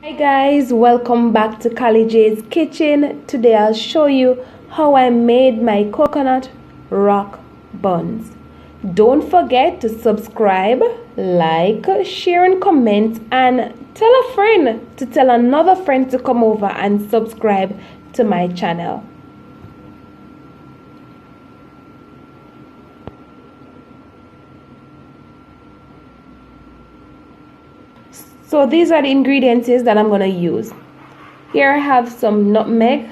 Hi guys, welcome back to Callie J's kitchen. Today I'll show you how I made my coconut rock buns. Don't forget to subscribe, like, share and comment, and tell a friend to tell another friend to come over and subscribe to my channel. So these are the ingredients that I'm going to use. Here I have some nutmeg,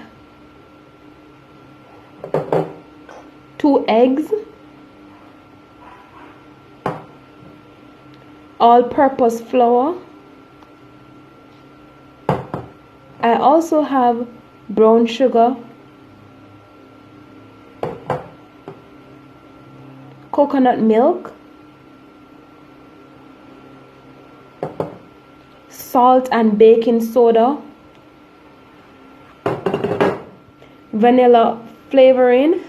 2 eggs, all-purpose flour. I also have brown sugar, coconut milk, salt and baking soda, vanilla flavoring,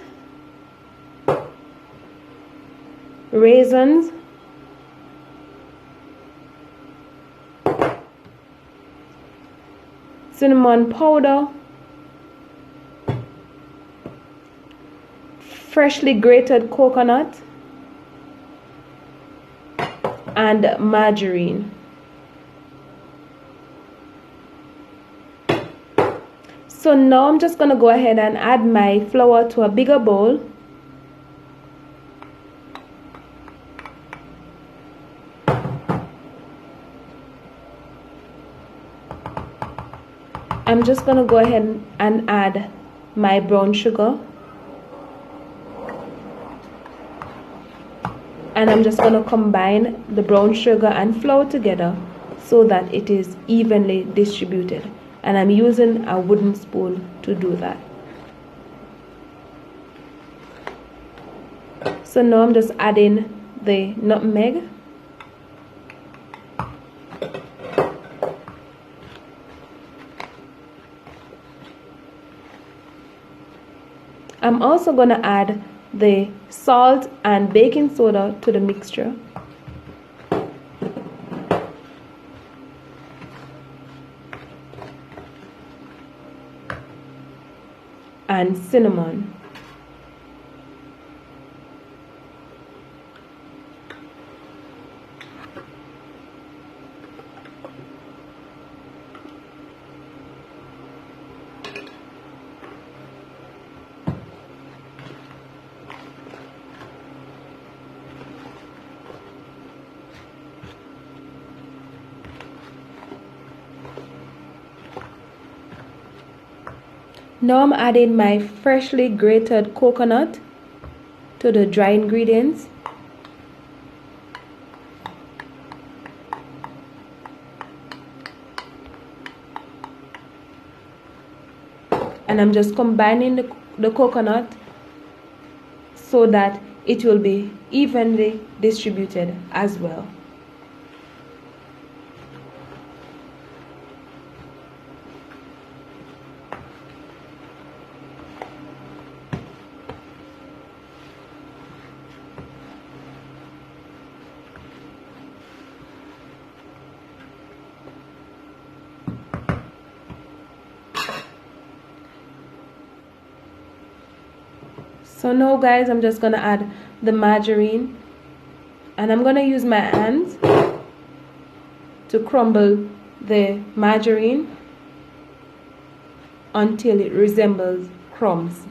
raisins, cinnamon powder, freshly grated coconut, and margarine. So now I'm just going to go ahead and add my flour to a bigger bowl. I'm just going to go ahead and add my brown sugar. And I'm just going to combine the brown sugar and flour together so that it is evenly distributed. And I'm using a wooden spoon to do that. So now I'm just adding the nutmeg. I'm also going to add the salt and baking soda to the mixture. And cinnamon. Now I'm adding my freshly grated coconut to the dry ingredients. And I'm just combining the coconut so that it will be evenly distributed as well. So now guys, I'm just gonna add the margarine, and I'm gonna use my hands to crumble the margarine until it resembles crumbs.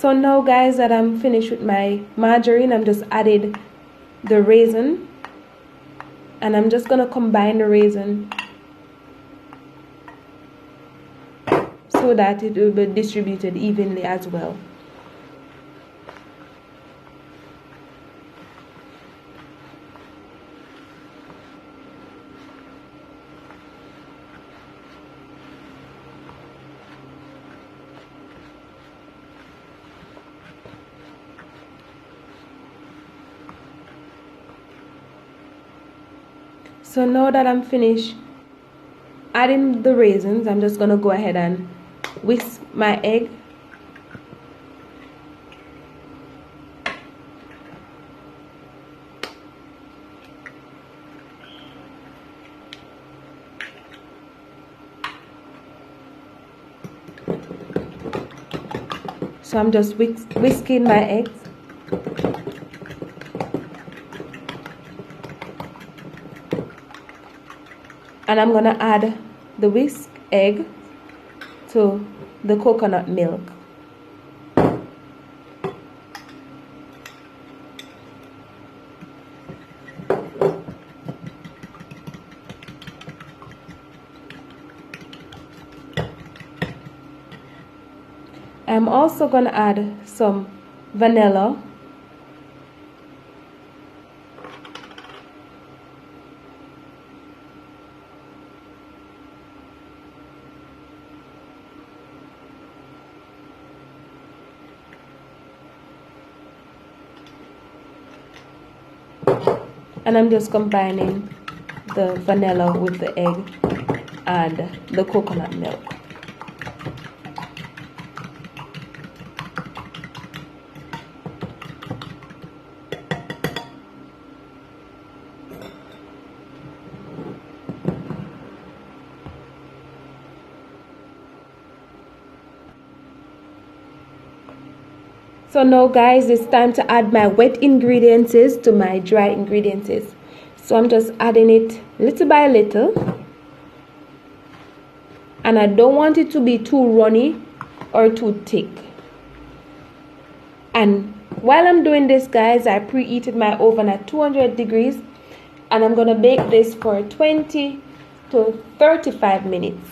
So now guys that I'm finished with my margarine, I'm just added the raisin, and I'm just gonna combine the raisin so that it will be distributed evenly as well. So now that I'm finished adding the raisins, I'm just gonna go ahead and whisk my egg. So I'm just whisking my eggs. And I'm gonna add the whisked egg to the coconut milk. I'm also gonna add some vanilla. And I'm just combining the vanilla with the egg and the coconut milk. So now guys, it's time to add my wet ingredients to my dry ingredients. So I'm just adding it little by little, and I don't want it to be too runny or too thick. And while I'm doing this guys, I preheated my oven at 200 degrees, and I'm gonna bake this for 20 to 35 minutes,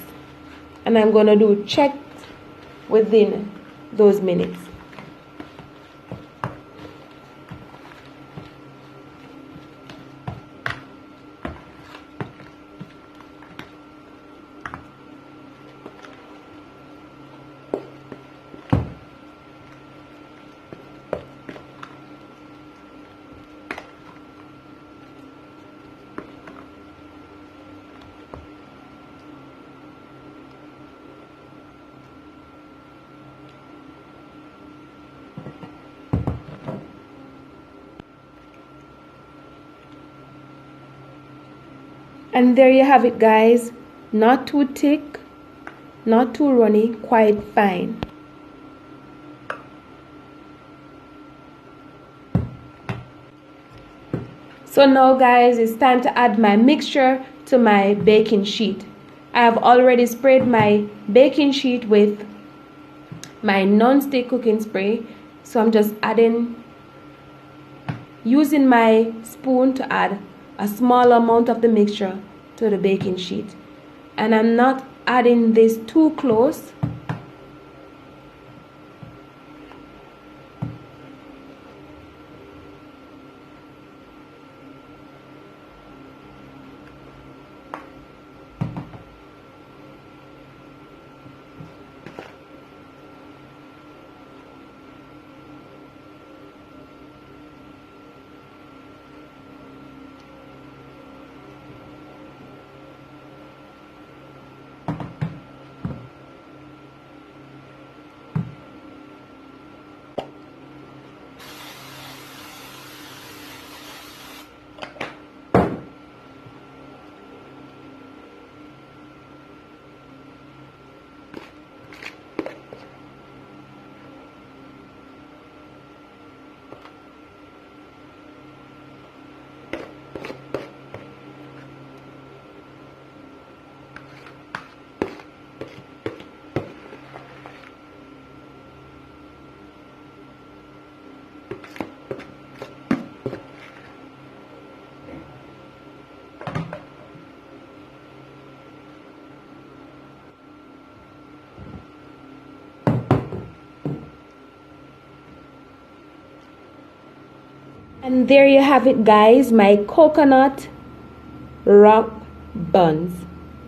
and I'm gonna do check within those minutes. And there you have it guys, not too thick, not too runny, quite fine. So now guys, it's time to add my mixture to my baking sheet. I have already sprayed my baking sheet with my non-stick cooking spray, so I'm just using my spoon to add a small amount of the mixture to the baking sheet, and I'm not adding this too close. And there you have it, guys, my coconut rock buns.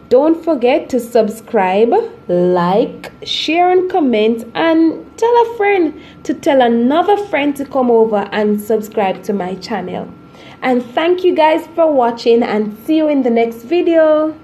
Don't forget to subscribe, like, share and comment, and tell a friend to tell another friend to come over and subscribe to my channel. And thank you guys for watching, and see you in the next video.